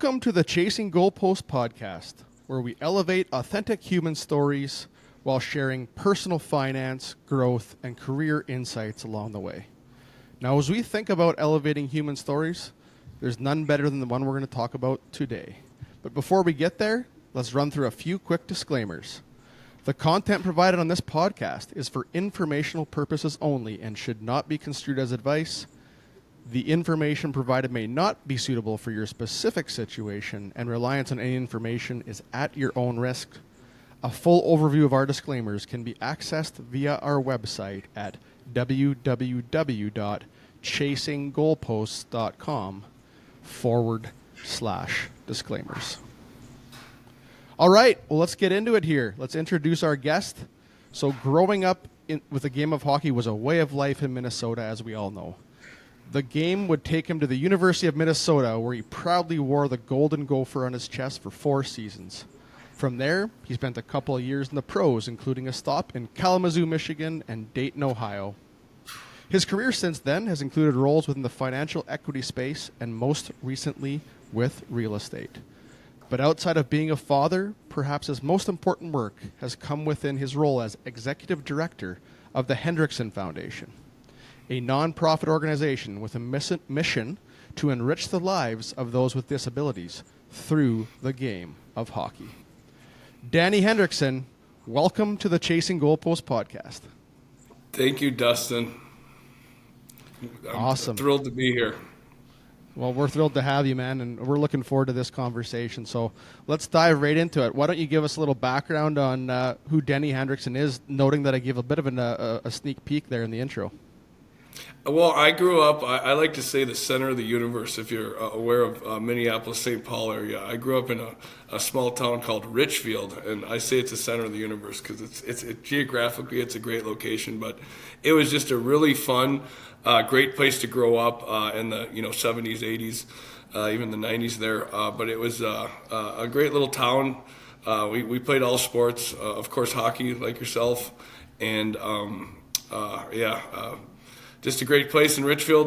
Welcome to the Chasing Goalpost podcast, where we elevate authentic human stories while sharing personal finance, growth, and career insights along the way. Now, as we think about elevating human stories, there's none better than the one we're going to talk about today. But before we get there, let's run through a few quick disclaimers. The content provided on this podcast is for informational purposes only and should not be construed as advice. The information provided may not be suitable for your specific situation, and reliance on any information is at your own risk. A full overview of our disclaimers can be accessed via our website at www.chasinggoalposts.com/disclaimers. All right, well, let's get into it here. Let's introduce our guest. So growing up with the game of hockey was a way of life in Minnesota, as we all know. The game would take him to the University of Minnesota, where he proudly wore the Golden Gopher on his chest for 4 seasons. From there, he spent a couple of years in the pros, including a stop in Kalamazoo, Michigan, and Dayton, Ohio. His career since then has included roles within the financial equity space and most recently with real estate. But outside of being a father, perhaps his most important work has come within his role as executive director of the Hendrickson Foundation, a nonprofit organization with a mission to enrich the lives of those with disabilities through the game of hockey. Danny Hendrickson, welcome to the Chasing Goalpost podcast. Thank you, Dustin. Awesome. Thrilled to be here. Well, we're thrilled to have you, man, and we're looking forward to this conversation. So let's dive right into it. Why don't you give us a little background on who Danny Hendrickson is, noting that I gave a bit of a sneak peek there in the intro. Well, I grew up, I like to say the center of the universe, if you're aware of Minneapolis, St. Paul area. I grew up in a small town called Richfield, and I say it's the center of the universe because it's geographically, it's a great location, but it was just a really fun, great place to grow up in the 70s, 80s, even the 90s there. But it was a great little town. We played all sports, of course, hockey like yourself, and just a great place in Richfield.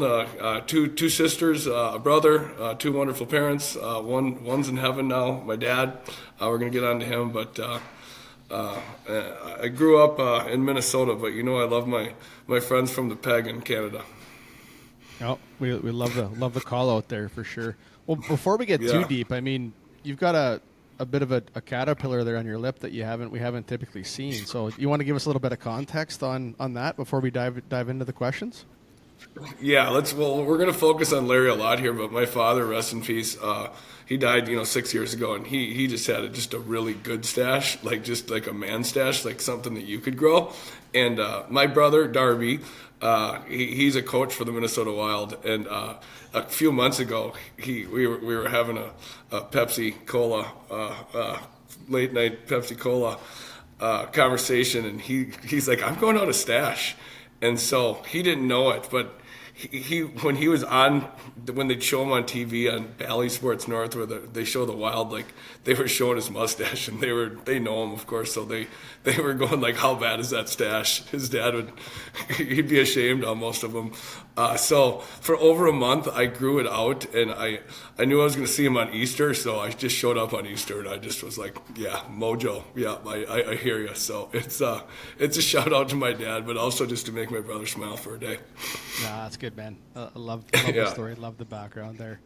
Two sisters, a brother, 2 wonderful parents. One's in heaven now, my dad. We're going to get on to him. But I grew up in Minnesota, but I love my friends from the PEG in Canada. Oh, we love the call out there for sure. Well, before we get too deep, I mean, you've got a bit of a caterpillar there on your lip that we haven't typically seen. So you want to give us a little bit of context on that before we dive into the questions? Yeah, we're going to focus on Larry a lot here, but my father, rest in peace, he died, 6 years ago, and he just had just a really good stash, just like a man stash, like something that you could grow. And my brother, Darby, he's a coach for the Minnesota Wild, and a few months ago, we were having a Pepsi Cola, late night Pepsi Cola conversation, and he's like, I'm going out of stash. And so he didn't know it, but when they'd show him on TV on Bally Sports North, where they show the Wild, they were showing his mustache, and they know him, of course, so they were going like, how bad is that stash? His dad he'd be ashamed on most of them. So for over a month, I grew it out, and I knew I was going to see him on Easter, so I just showed up on Easter, and I just was like, yeah, mojo, yeah, I hear you. So it's a shout out to my dad, but also just to make my brother smile for a day. Nah, that's good, man. I love the story. Love the background there.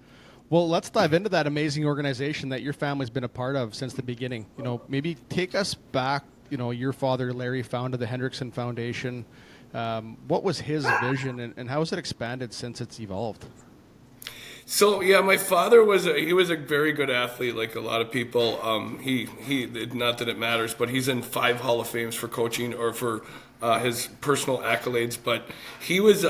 Well, let's dive into that amazing organization that your family's been a part of since the beginning. Maybe take us back. Your father, Larry, founded the Hendrickson Foundation. What was his vision, and how has it expanded since it's evolved? So yeah, my father was a very good athlete, like a lot of people. He not that it matters, but he's in 5 Hall of Fames for coaching or for his personal accolades. But he was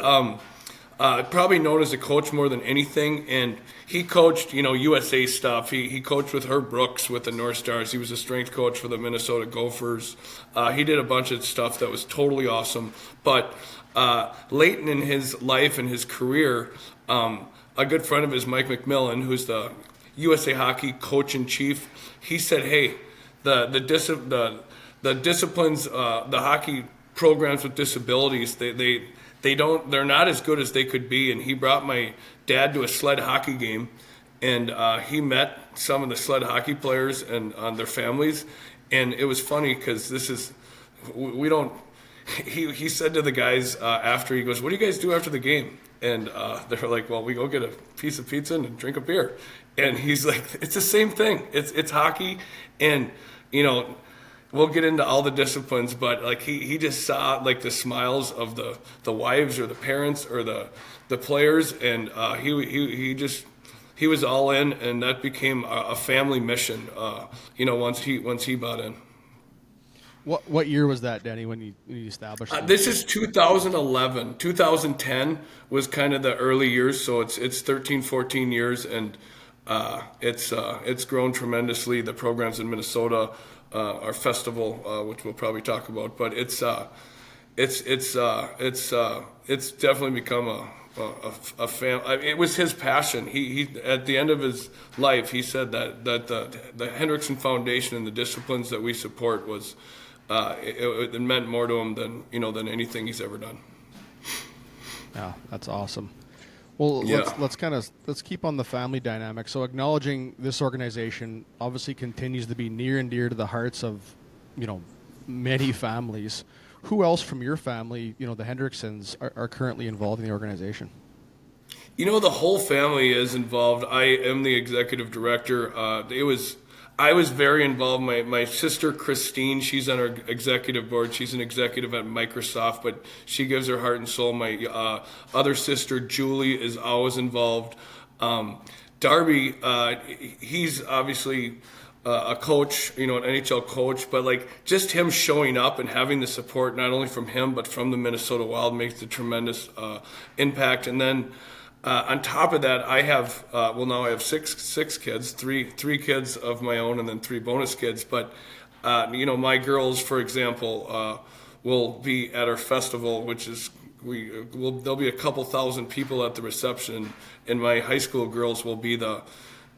probably known as a coach more than anything, and he coached USA stuff. He coached with Herb Brooks with the North Stars. He was a strength coach for the Minnesota Gophers. He did a bunch of stuff that was totally awesome. But late in his life and his career, a good friend of his, Mike McMillan, who's the USA Hockey coach-in-chief, he said, hey, the disciplines, the hockey programs with disabilities, they're not as good as they could be. And he brought my dad to a sled hockey game, and he met some of the sled hockey players and their families, and it was funny because we don't. He said to the guys after, he goes, "What do you guys do after the game?" And they were like, "Well, we go get a piece of pizza and drink a beer." And he's like, "It's the same thing. It's hockey, and we'll get into all the disciplines, but like he just saw like the smiles of the wives or the parents or the players, and he was all in, and that became a family mission. Once he bought in." What year was that, Danny, when you established it? This is 2011. 2010 was kind of the early years, so it's 13, 14 years, and it's grown tremendously. The programs in Minnesota, our festival, which we'll probably talk about, but it's definitely become a family. It was his passion. He at the end of his life, he said that the Hendrickson Foundation and the disciplines that we support was. It meant more to him than anything he's ever done. Yeah, that's awesome. Well, Yeah. let's keep on the family dynamic. So acknowledging this organization obviously continues to be near and dear to the hearts of, many families. Who else from your family, the Hendricksons, are currently involved in the organization? The whole family is involved. I am the executive director. I was very involved. My sister Christine, she's on our executive board. She's an executive at Microsoft, but she gives her heart and soul. My other sister Julie is always involved. Darby, he's obviously a coach, an NHL coach, but like just him showing up and having the support not only from him but from the Minnesota Wild makes a tremendous impact. And then. On top of that, I have now I have six kids, three kids of my own, and then 3 bonus kids. But my girls, for example, will be at our festival, which is there'll be a couple thousand people at the reception, and my high school girls will be the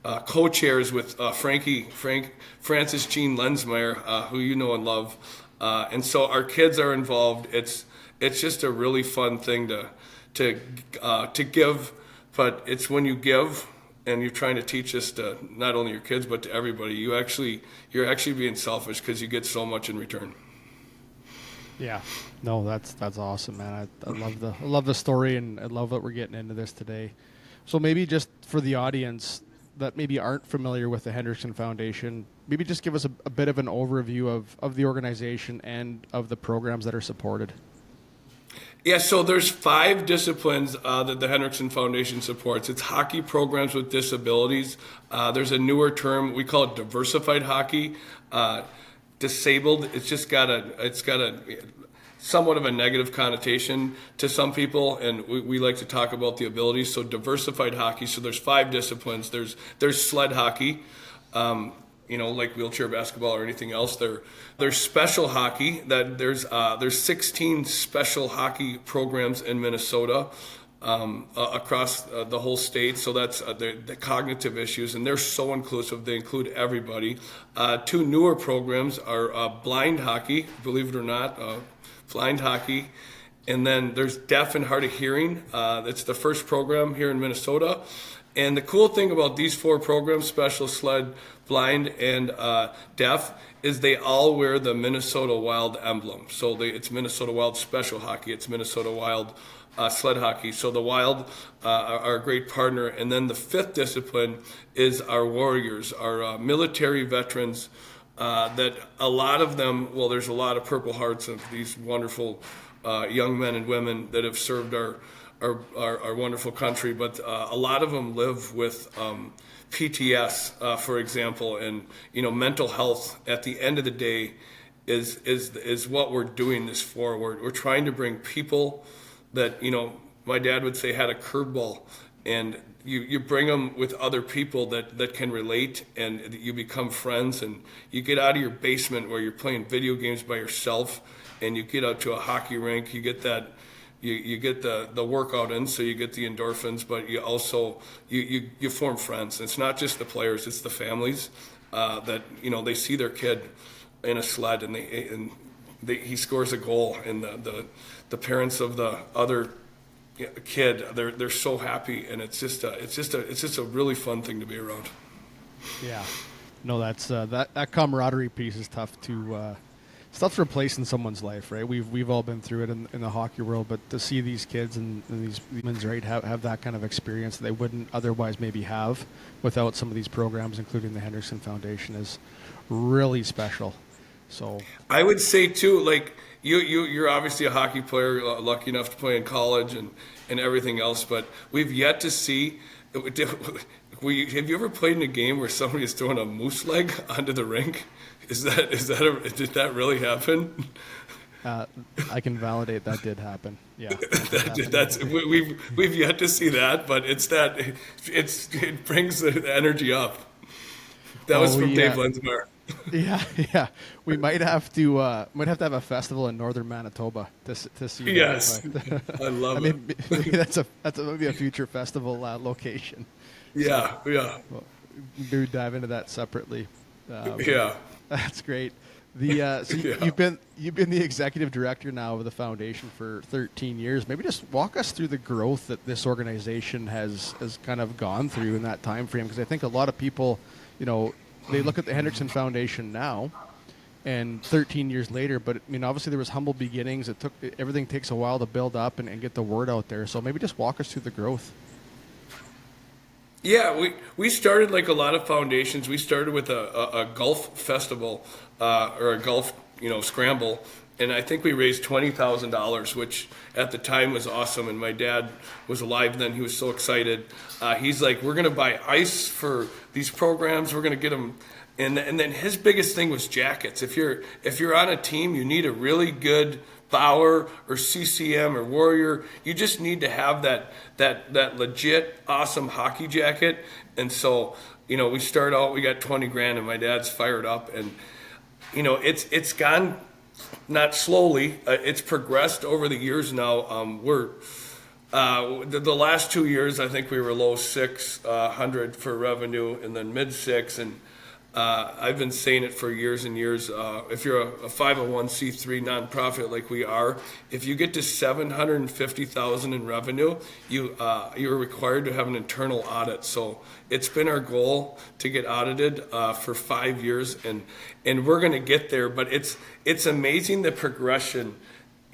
co-chairs with Francis Jean Lensmeyer, who you know and love, and so our kids are involved. It's just a really fun thing to give, but it's when you give and you're trying to teach this to not only your kids but to everybody, you're actually being selfish because you get so much in return. Yeah, no, that's awesome, man. I love the story, and I love that we're getting into this today. So maybe just for the audience that maybe aren't familiar with the Hendrickson Foundation, maybe just give us a bit of an overview of the organization and of the programs that are supported. Yeah, so there's 5 disciplines that the Hendrickson Foundation supports. It's hockey programs with disabilities. There's a newer term, we call it diversified hockey. Disabled, it's got a somewhat of a negative connotation to some people, and we like to talk about the abilities. So diversified hockey, so there's 5 disciplines. There's sled hockey, like wheelchair basketball or anything else. There's special hockey. That there's 16 special hockey programs in Minnesota across the whole state. So that's the cognitive issues, and they're so inclusive. They include everybody. 2 newer programs are blind hockey, believe it or not, blind hockey. And then there's deaf and hard of hearing. That's the first program here in Minnesota. And the cool thing about these 4 programs, special, sled, blind, and deaf, is they all wear the Minnesota Wild emblem. So it's Minnesota Wild special hockey. It's Minnesota Wild sled hockey. So the Wild are a great partner. And then the 5th discipline is our warriors, our military veterans, that a lot of them, well, there's a lot of Purple Hearts of these wonderful young men and women that have served our wonderful country, but a lot of them live with PTS, for example, and mental health. At the end of the day, is what we're doing this for. We're trying to bring people that my dad would say had a curveball, and you bring them with other people that can relate, and you become friends, and you get out of your basement where you're playing video games by yourself, and you get out to a hockey rink. You get that. You get the workout in, so you get the endorphins, but you also you form friends. It's not just the players; it's the families that they see their kid in a sled, and he scores a goal, and the parents of the other kid, they're so happy, and it's just a really fun thing to be around. Yeah. No, that's that camaraderie piece is tough to replace in someone's life, right? We've all been through it in the hockey world, but to see these kids and these women's right have that kind of experience that they wouldn't otherwise maybe have without some of these programs, including the Hendrickson Foundation, is really special. So I would say too, like you're obviously a hockey player, lucky enough to play in college and everything else, but we've yet to see. Have you ever played in a game where somebody is throwing a moose leg onto the rink? Did that really happen? I can validate that did happen. Yeah, we've yet to see that, but it brings the energy up. That was from Dave Lensmar. Yeah. We might have to have a festival in northern Manitoba to see. Yes, that. I love it. Maybe that's maybe a future festival location. Yeah. Well, maybe dive into that separately. That's great. You've been the executive director now of the foundation for 13 years. Maybe just walk us through the growth that this organization has kind of gone through in that time frame, because I think a lot of people, they look at the Hendrickson Foundation now and 13 years later, but obviously there was humble beginnings. Everything takes a while to build up and get the word out there. So maybe just walk us through the growth. Yeah, we started like a lot of foundations. We started with a golf festival or a golf scramble, and I think we raised $20,000, which at the time was awesome. And my dad was alive then; he was so excited. He's like, "We're going to buy ice for these programs. We're going to get them." And then his biggest thing was jackets. If you're on a team, you need a really good Bauer or CCM or Warrior. You just need to have that legit awesome hockey jacket. And so, we start out, we got 20 grand, and my dad's fired up, and it's gone not slowly. It's progressed over the years now. We're the last 2 years, I think we were low 600 for revenue, and then mid 6, and I've been saying it for years and years. If you're a 501c3 nonprofit like we are, if you get to $750,000 in revenue, you're required to have an internal audit. So it's been our goal to get audited for 5 years, and we're going to get there. But it's amazing the progression,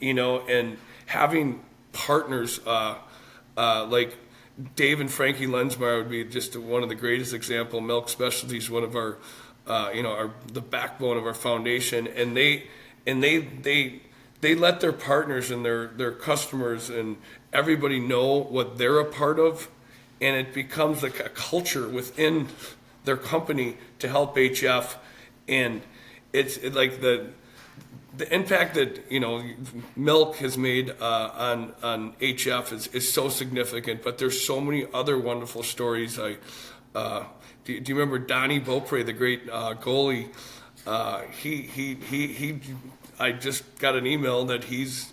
and having partners like Dave and Frankie Lensmar would be just one of the greatest example. Milk Specialties, one of our, the backbone of our foundation, and they let their partners and their customers and everybody know what they're a part of, and it becomes like a culture within their company to help HF, and it's like the impact that Milk has made on HF is so significant, but there's so many other wonderful stories. Do you remember Danny Beaupre, the great goalie? I just got an email that he's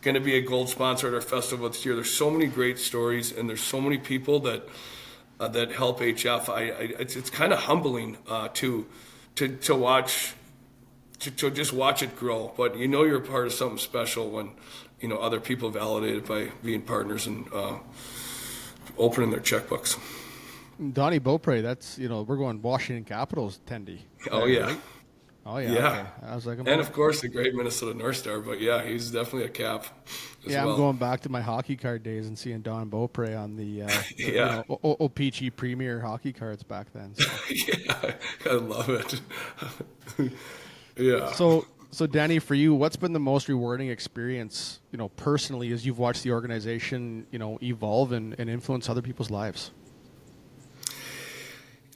going to be a gold sponsor at our festival this year. There's so many great stories, and there's so many people that help HF. It's kind of humbling to watch. To just watch it grow, but you're a part of something special when other people validate it by being partners and opening their checkbooks. Donnie Beaupre, that's we're going Washington Capitals attendee. Oh yeah, right? Oh yeah. Yeah. Okay. I was like, and of course the great Minnesota North Star, but yeah, he's definitely a Cap. Yeah, well. I'm going back to my hockey card days and seeing Don Beaupre on the OPG Premier hockey cards back then. So. Yeah, I love it. Yeah. So Danny, for you, what's been the most rewarding experience, personally, as you've watched the organization, evolve and influence other people's lives?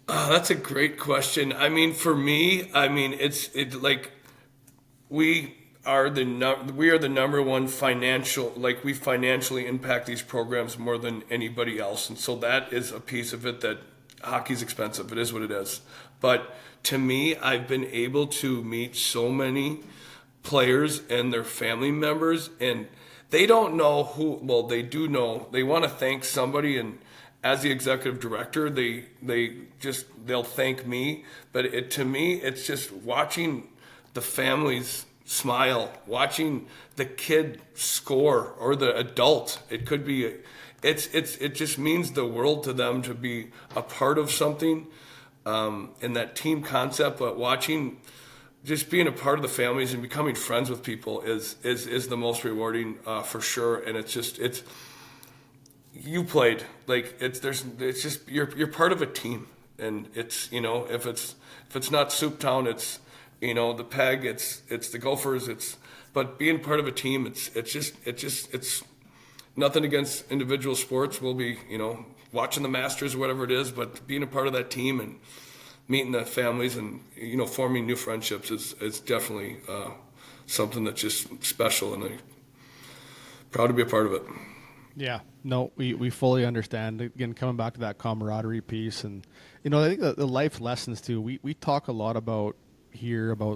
That's a great question. I mean, for me, it's like we are the number one financial, like we financially impact these programs more than anybody else, and so that is a piece of it. That hockey's expensive. It is what it is. But to me, I've been able to meet so many players and their family members, and they don't know who. Well, they do know. They want to thank somebody, and as the executive director, they'll thank me. But to me, it's just watching the families smile, watching the kid score or the adult. It could be, it just means the world to them to be a part of something, in that team concept. But watching, just being a part of the families and becoming friends with people is the most rewarding, for sure. And it's you played like it's just you're part of a team, and it's, if it's not Soup Town, it's, the Peg, it's the Gophers, but being part of a team, it's nothing against individual sports. We'll be, watching the Masters or whatever it is, but being a part of that team and meeting the families and, forming new friendships is definitely, something that's just special, and I'm proud to be a part of it. Yeah, no, we fully understand. Again, coming back to that camaraderie piece, and I think the life lessons too. We talk a lot about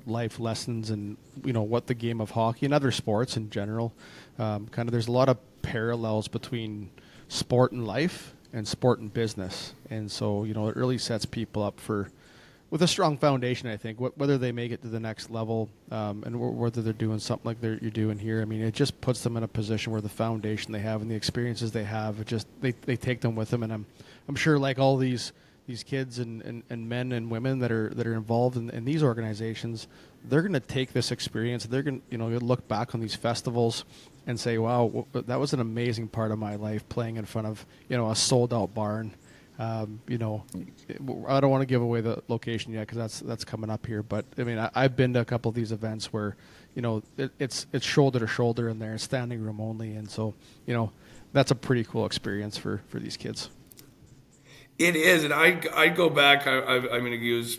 life lessons, and what the game of hockey and other sports in general. There's a lot of parallels between sport and life and sport and business, and so it really sets people up with a strong foundation, I think, whether they make it to the next level, and whether they're doing something like you're doing here. I mean, it just puts them in a position where the foundation they have and the experiences they have, they take them with them. And I'm sure, like all these kids and men and women that are involved in these organizations, they're going to take this experience. They're going to look back on these festivals and say, "Wow, that was an amazing part of my life, playing in front of a sold out barn." I don't want to give away the location yet because that's coming up here. But I mean, I've been to a couple of these events where, it's shoulder to shoulder in there, standing room only, and so that's a pretty cool experience for these kids. It is, and I go back. I'm going to use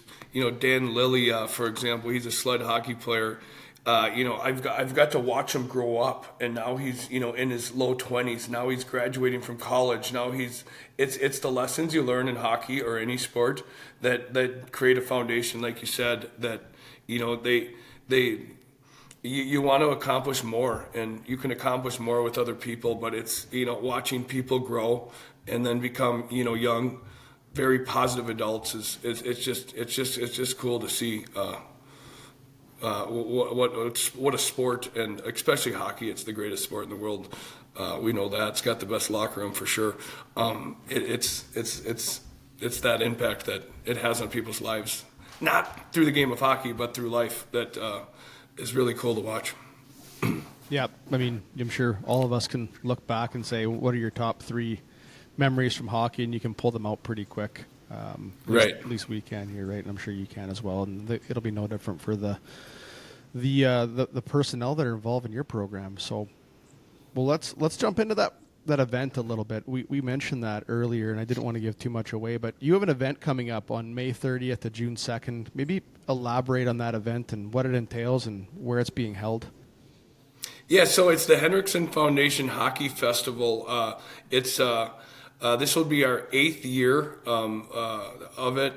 Dan Lilly, for example. He's a sled hockey player. I've got to watch him grow up, and now he's in his low 20s. Now he's graduating from college. Now it's the lessons you learn in hockey or any sport that create a foundation, like you said, that you want to accomplish more, and you can accomplish more with other people. But it's watching people grow and then become young, very positive adults it's just cool to see. What a sport, and especially hockey. It's the greatest sport in the world. We know that. It's got the best locker room for sure. It's that impact that it has on people's lives, not through the game of hockey, but through life, that is really cool to watch. Yeah, I mean, I'm sure all of us can look back and say, what are your top 3 memories from hockey, and you can pull them out pretty quick. Right. At least we can here, right? And I'm sure you can as well. And it'll be no different for the personnel that are involved in your program. So, well, let's jump into that event a little bit. We mentioned that earlier, and I didn't want to give too much away, but you have an event coming up on May 30th to June 2nd. Maybe elaborate on that event and what it entails and where it's being held. Yeah, so it's the Hendrickson Foundation Hockey Festival. This will be our 8th year of it,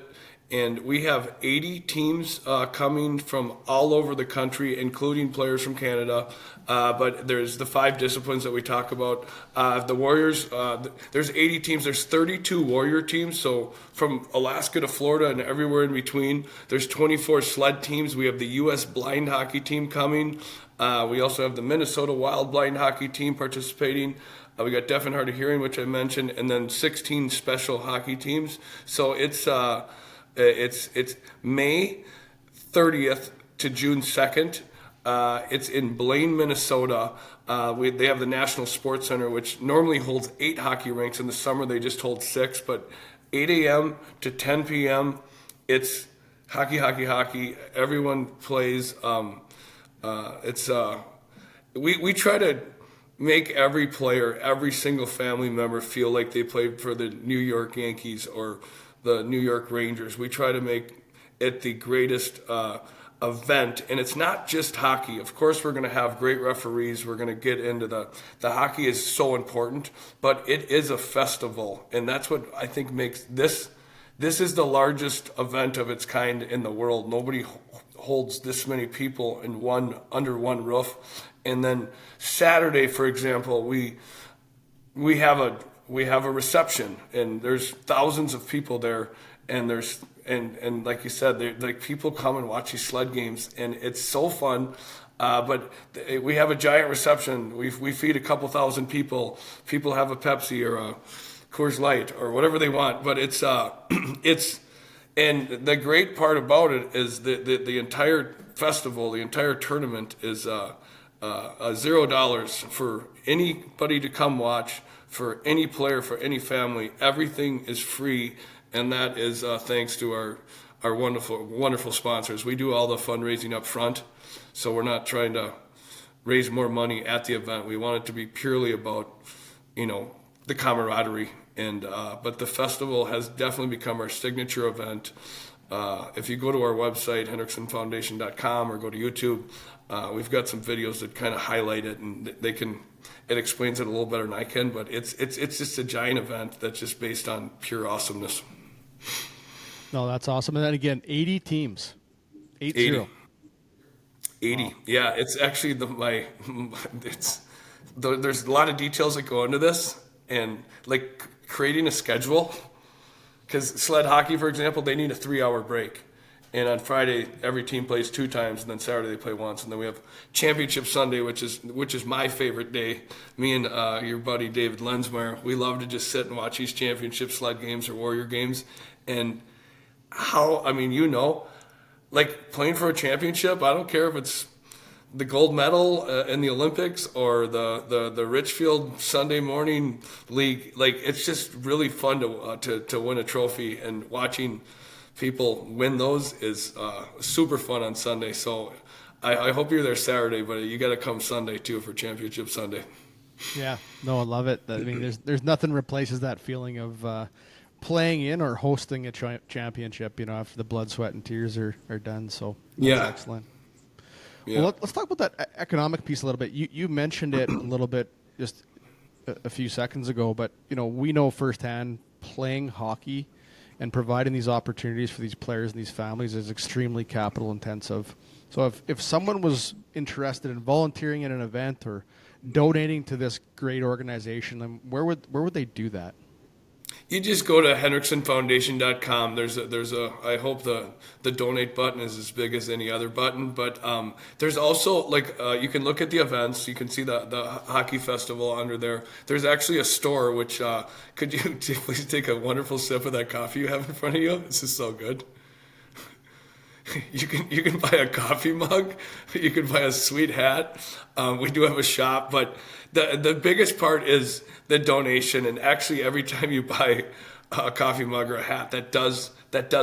and we have 80 teams coming from all over the country, including players from Canada. But there's the 5 disciplines that we talk about. The Warriors, there's 80 teams. There's 32 Warrior teams, so from Alaska to Florida and everywhere in between. There's 24 sled teams. We have the U.S. blind hockey team coming. We also have the Minnesota Wild blind hockey team participating. We got deaf and hard of hearing, which I mentioned, and then 16 special hockey teams. So it's May 30th to June 2nd. It's in Blaine, Minnesota. They have the National Sports Center, which normally holds 8 hockey rinks. In the summer, they just hold 6. But 8 a.m. to 10 p.m., it's hockey. Everyone plays. We try to make every player, every single family member feel like they played for the New York Yankees or the New York Rangers. We try to make it the greatest event, and it's not just hockey. Of course, we're going to have great referees. We're going to get into the hockey is so important, but it is a festival, and that's what I think makes this is the largest event of its kind in the world. Nobody holds this many people under one roof. And then Saturday, for example, we have a reception, and there's thousands of people there, and like you said, like people come and watch these sled games, and it's so fun. We have a giant reception. We feed a couple thousand people. People have a Pepsi or a Coors Light or whatever they want. But it's and the great part about it is the entire festival, the entire tournament is $0 for anybody to come watch, for any player, for any family. Everything is free, and that is thanks to our wonderful sponsors. We do all the fundraising up front, so we're not trying to raise more money at the event. We want it to be purely about, the camaraderie. And but the festival has definitely become our signature event. If you go to our website, hendricksonfoundation.com, or go to YouTube, we've got some videos that kind of highlight it, and it explains it a little better than I can. But it's just a giant event that's just based on pure awesomeness. No, that's awesome. And then again, 80 teams, 80. 80. Wow. Yeah, it's actually there's a lot of details that go into this, and like creating a schedule, because sled hockey, for example, they need a 3-hour break, and on Friday every team plays 2 times, and then Saturday they play once, and then we have Championship Sunday, which is my favorite day. Me and your buddy David Lensmeyer, we love to just sit and watch these championship sled games or warrior games, and like playing for a championship, I don't care if it's the gold medal in the Olympics or the Richfield Sunday morning league. Like, it's just really fun to win a trophy, and watching people win those is super fun on Sunday. So I hope you're there Saturday, but you got to come Sunday too for Championship Sunday. Yeah, no, I love it. I mean, there's nothing replaces that feeling of playing in or hosting a championship, after the blood, sweat, and tears are done. So that's excellent. Yeah. Well, let's talk about that economic piece a little bit. You mentioned it a little bit just a few seconds ago, but we know firsthand playing hockey and providing these opportunities for these players and these families is extremely capital intensive. So if someone was interested in volunteering at an event or donating to this great organization, then where would they do that? You just go to hendricksonfoundation.com. I hope the donate button is as big as any other button, but there's also you can look at the events. You can see the hockey festival under there. There's actually a store, which could you please take a wonderful sip of that coffee you have in front of you? This is so good. You can buy a coffee mug. You can buy a sweet hat. We do have a shop, but the biggest part is the donation. And actually, every time you buy a coffee mug or a hat, that does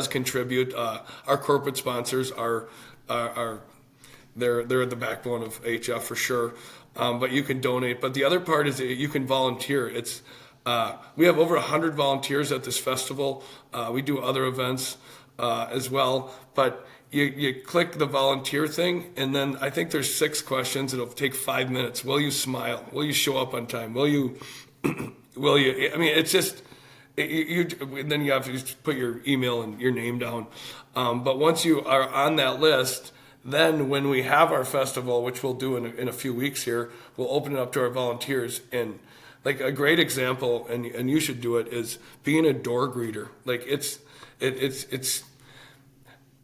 contribute. Our corporate sponsors are they're the backbone of HF for sure. But you can donate. But the other part is that you can volunteer. We have over 100 volunteers at this festival. We do other events as well, but you click the volunteer thing, and then I think there's 6 questions. It'll take 5 minutes. Will you smile? Will you show up on time? Will you? I mean, it's just then you have to just put your email and your name down. But once you are on that list, then when we have our festival, which we'll do in a few weeks here, we'll open it up to our volunteers. And like a great example, and you should do it, is being a door greeter. Like it's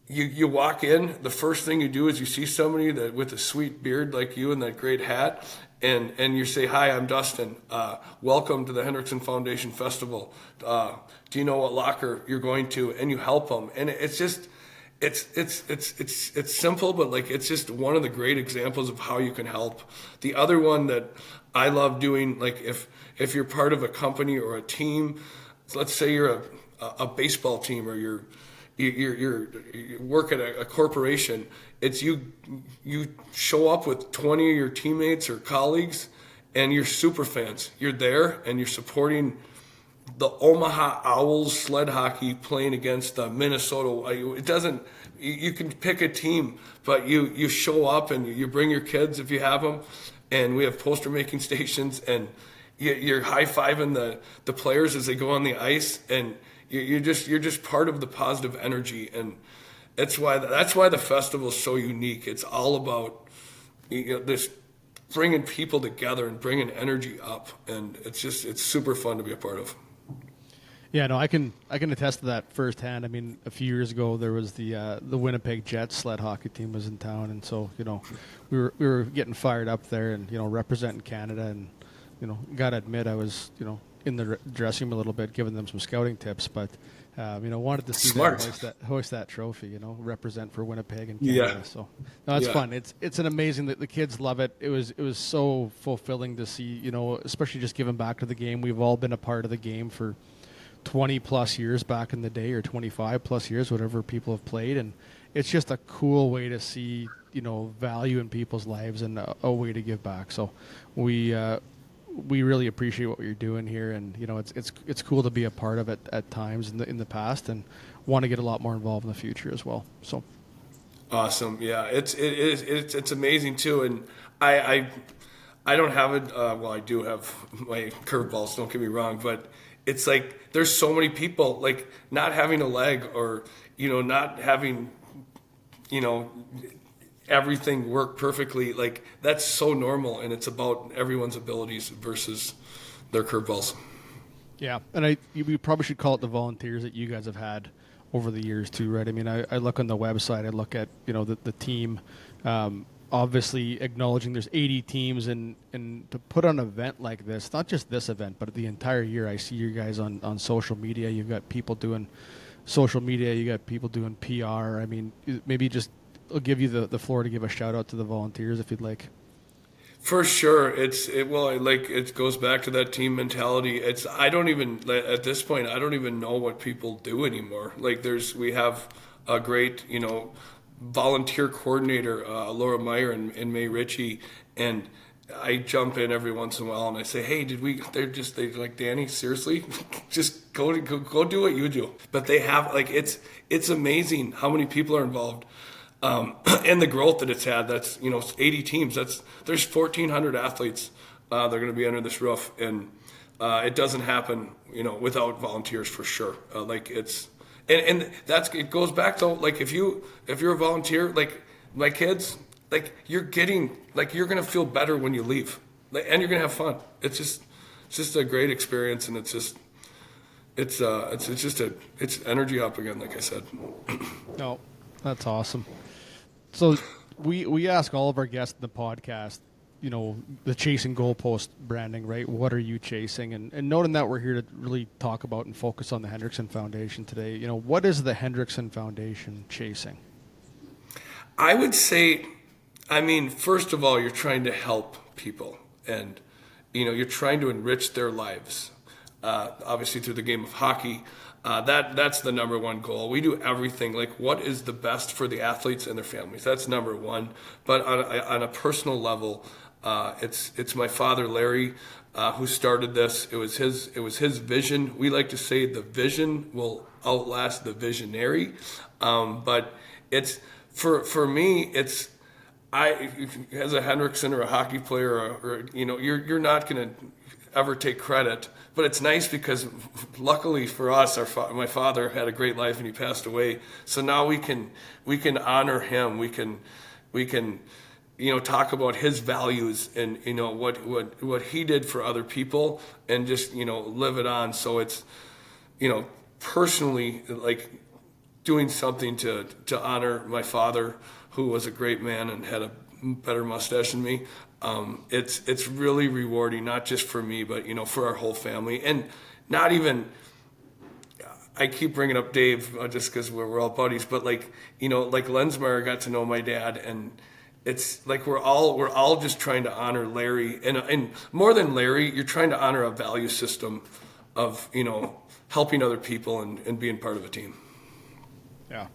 you walk in, the first thing you do is you see somebody that with a sweet beard like you and that great hat, and you say, "Hi, I'm Dustin. Welcome to the Hendrickson Foundation Festival. Do you know what locker you're going to?" And you help them. And it's just it's simple, but like it's just one of the great examples of how you can help. The other one that I love doing, like if you're part of a company or a team, so let's say you're a baseball team, or you work at a corporation, it's you show up with 20 of your teammates or colleagues, and you're super fans. You're there and you're supporting the Omaha Owls sled hockey playing against the Minnesota. You can pick a team, but you show up and you bring your kids if you have them, and we have poster making stations, and you're high-fiving the players as they go on the ice, and you're just part of the positive energy. And that's why the festival is so unique. It's all about this bringing people together and bringing energy up, and it's super fun to be a part of. Yeah, no, I can attest to that firsthand. I mean, a few years ago there was the Winnipeg Jets sled hockey team was in town, and so we were getting fired up there, and representing Canada, and gotta admit I was in the dressing room a little bit, giving them some scouting tips, but wanted to see Smart. them hoist that trophy, represent for Winnipeg and Yeah. Canada. So no, it's Yeah. fun. It's an amazing that the kids love it. It was so fulfilling to see, especially just giving back to the game. We've all been a part of the game for 20 plus years back in the day, or 25 plus years, whatever people have played. And it's just a cool way to see, value in people's lives, and a way to give back. So we really appreciate what you're doing here. And, it's cool to be a part of it at times in the past, and want to get a lot more involved in the future as well. So Awesome. Yeah, it's amazing too. And I don't have it. Well, I do have my curveballs. Don't get me wrong, but it's like there's so many people like not having a leg, or not having everything work perfectly. Like that's so normal, and it's about everyone's abilities versus their curveballs. yeah, and we probably should call it the volunteers that you guys have had over the years too, right? I mean, I look on the website, I look at the team. Obviously acknowledging there's 80 teams, and to put on an event like this, not just this event, but the entire year, I see you guys on social media. You've got people doing social media, you got people doing PR. I mean, maybe just I'll give you the floor to give a shout out to the volunteers if you'd like. For sure, it goes back to that team mentality. I don't even at this point I don't even know what people do anymore. Like we have a great volunteer coordinator, Laura Meyer and May Ritchie, and I jump in every once in a while and I say, hey, they're like, Danny, seriously, just go do what you do. But they have it's amazing how many people are involved. And the growth that it's had. That's 80 teams. There's 1,400 athletes. They're going to be under this roof, and it doesn't happen without volunteers for sure. It goes back to if you're a volunteer, like my kids, you're going to feel better when you leave, and you're going to have fun. It's just a great experience, and it's energy up again, like I said. No, that's awesome. So we ask all of our guests in the podcast, the chasing goalpost branding, right? What are you chasing? And noting that we're here to really talk about and focus on the Hendrickson Foundation today, what is the Hendrickson Foundation chasing? I would say, first of all, you're trying to help people, and you're trying to enrich their lives, obviously through the game of hockey. That's the number one goal. We do everything like what is the best for the athletes and their families. That's number one. But on a personal level, it's my father Larry who started this. It was his vision. We like to say the vision will outlast the visionary. But it's for me. It's as a Hendrickson or a hockey player, or you're not going to ever take credit. But it's nice because luckily for us, my father had a great life and he passed away. So now we can honor him. We can talk about his values and what he did for other people, and just live it on. So it's personally like doing something to honor my father, who was a great man and had a better mustache than me. It's really rewarding, not just for me, but for our whole family. And not even, I keep bringing up Dave just because we're all buddies, but like Lensmeyer got to know my dad, and it's like we're all just trying to honor Larry, and more than Larry, you're trying to honor a value system of helping other people and being part of a team. Yeah.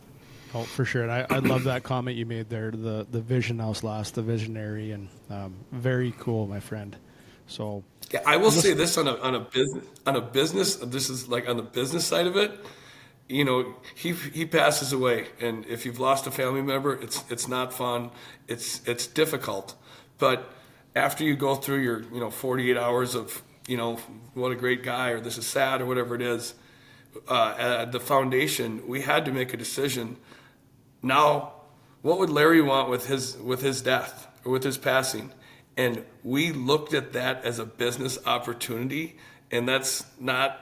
Oh, for sure. And I love that comment you made there. The vision outlast the visionary, and very cool, my friend. So yeah, I will say this on a business. This is like on the business side of it. He passes away, and if you've lost a family member, it's not fun. It's difficult, but after you go through your 48 hours of what a great guy, or this is sad, or whatever it is, at the foundation, we had to make a decision. Now, what would Larry want with his death or with his passing? And we looked at that as a business opportunity, and that's not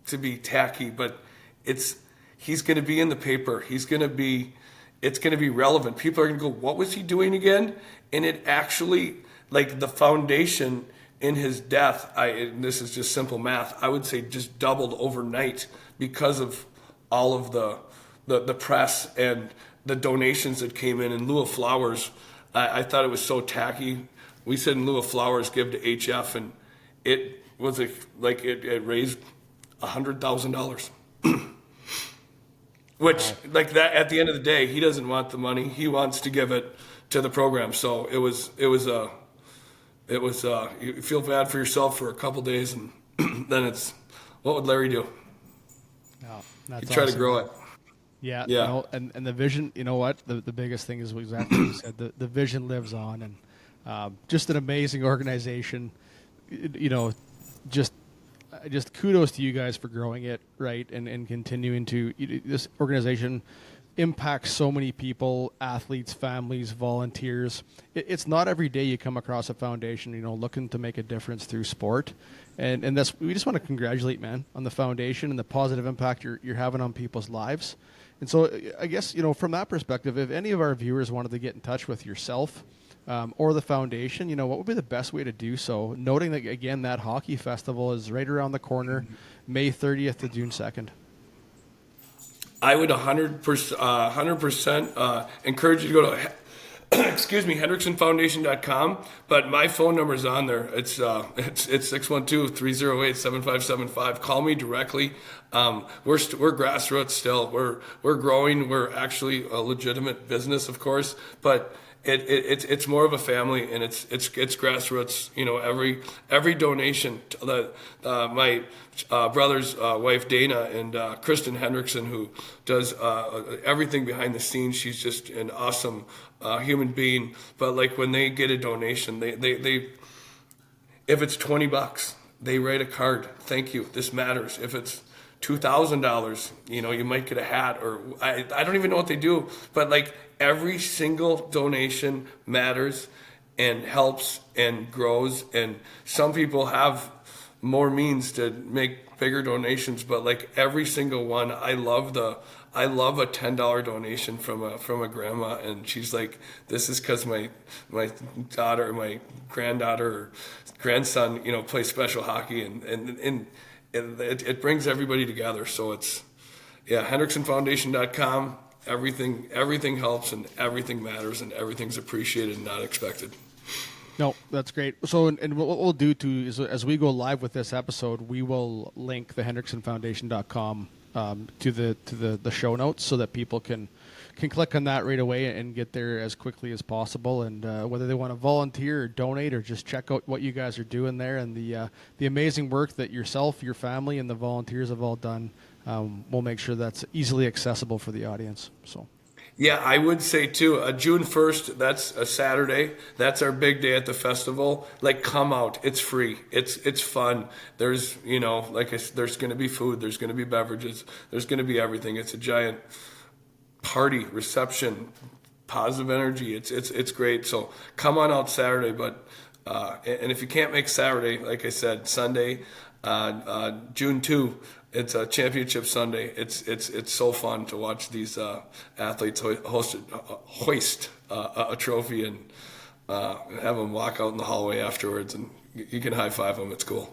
to be tacky, but he's going to be in the paper. It's going to be relevant. People are going to go, what was he doing again? And it actually, like, the foundation in his death, and this is just simple math, I would say just doubled overnight because of all of the press and the donations that came in lieu of flowers. I thought it was so tacky. We said in lieu of flowers, give to HF, and it was it raised $100,000. Which, like, that, at the end of the day, he doesn't want the money. He wants to give it to the program. So it was you feel bad for yourself for a couple days, and then it's, what would Larry do? No, that's He'd try awesome. to grow it. Yeah. Yeah. You know, and the vision, you know what? The biggest thing is exactly what you said. The vision lives on, and just an amazing organization. You know, just kudos to you guys for growing it, right, and continuing to. This organization impacts so many people, athletes, families, volunteers. It's not every day you come across a foundation, you know, looking to make a difference through sport. And that's, we just want to congratulate, man, on the foundation and the positive impact you're having on people's lives. And so I guess, you know, from that perspective, if any of our viewers wanted to get in touch with yourself or the foundation, you know, what would be the best way to do so? Noting that, again, that hockey festival is right around the corner, May 30th to June 2nd. I would 100% encourage you to go to Hendricksonfoundation.com, but my phone number is on there. It's 612-308-7575. Call me directly. We're grassroots still. We're growing. We're actually a legitimate business, of course, but it's more of a family, and it's grassroots. You know, every donation. My brother's wife Dana and Kristen Hendrickson, who does everything behind the scenes. She's just an awesome human being. But like, when they get a donation, they if it's $20, they write a card. Thank you. This matters. If it's $2,000, you know, you might get a hat, or I don't even know what they do, but like, every single donation matters and helps and grows. And some people have more means to make bigger donations, but like, every single one, I love a $10 donation from a grandma, and she's like, this is because my daughter, my granddaughter or grandson, you know, plays special hockey, and it brings everybody together. So it's, Hendricksonfoundation.com. Everything helps, and everything matters, and everything's appreciated and not expected. No, that's great. So, and what we'll do too is, as we go live with this episode, we will link the Hendricksonfoundation.com to the show notes, so that people can click on that right away and get there as quickly as possible. And whether they want to volunteer or donate or just check out what you guys are doing there, and the amazing work that yourself, your family, and the volunteers have all done, we'll make sure that's easily accessible for the audience. So. Yeah, I would say too, June 1st, that's a Saturday. That's our big day at the festival. Like, come out. It's free. It's fun. There's, you know, there's going to be food. There's going to be beverages. There's going to be everything. It's a giant party, reception, positive energy. It's great. So come on out Saturday. But and if you can't make Saturday, like I said, Sunday, June 2, it's a championship Sunday. It's so fun to watch these athletes hoist a trophy, and have them walk out in the hallway afterwards, and you can high five them. It's cool.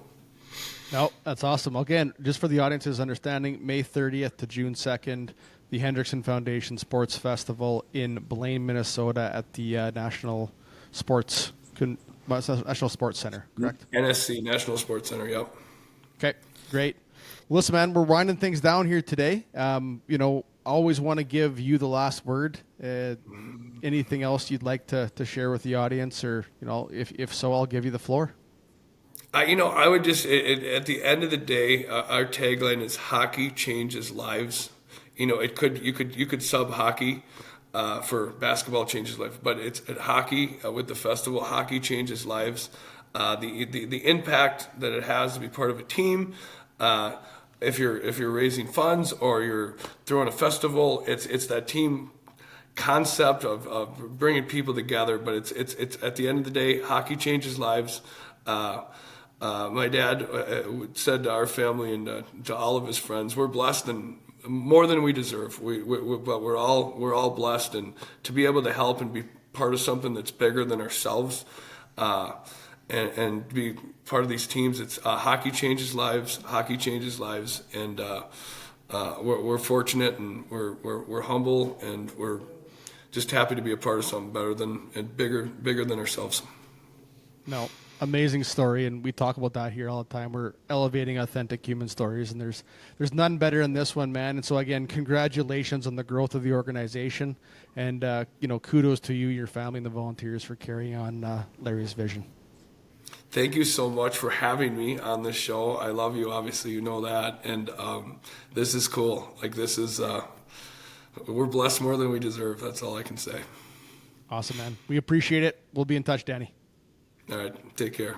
No, that's awesome. Again, just for the audience's understanding, May 30th to June 2nd, the Hendrickson Foundation Sports Festival in Blaine, Minnesota, at the National Sports Center, correct? NSC, National Sports Center, yep. Okay, great. Listen, man, we're winding things down here today. You know, always want to give you the last word. Anything else you'd like to share with the audience, or, you know, if so, I'll give you the floor. You know, I would just, at the end of the day, our tagline is hockey changes lives. You know, you could sub hockey for basketball changes life, but it's at hockey with the festival. Hockey changes lives. The impact that it has to be part of a team. If you're raising funds or you're throwing a festival, it's that team concept of bringing people together. But it's at the end of the day, hockey changes lives. My dad said to our family and to all of his friends, we're blessed and more than we deserve. But we're all blessed, and to be able to help and be part of something that's bigger than ourselves, and be part of these teams. It's hockey changes lives. Hockey changes lives, and we're fortunate, and we're humble, and we're just happy to be a part of something better than and bigger than ourselves. No, amazing story, and we talk about that here all the time. We're elevating authentic human stories, and there's none better than this one, man. And so again, congratulations on the growth of the organization, and kudos to you, your family, and the volunteers for carrying on Larry's vision. Thank you so much for having me on this show. I love you, obviously, you know that, and this is cool. Like, this is we're blessed more than we deserve. That's all I can say. Awesome, man. We appreciate it. We'll be in touch, Danny. All right, take care.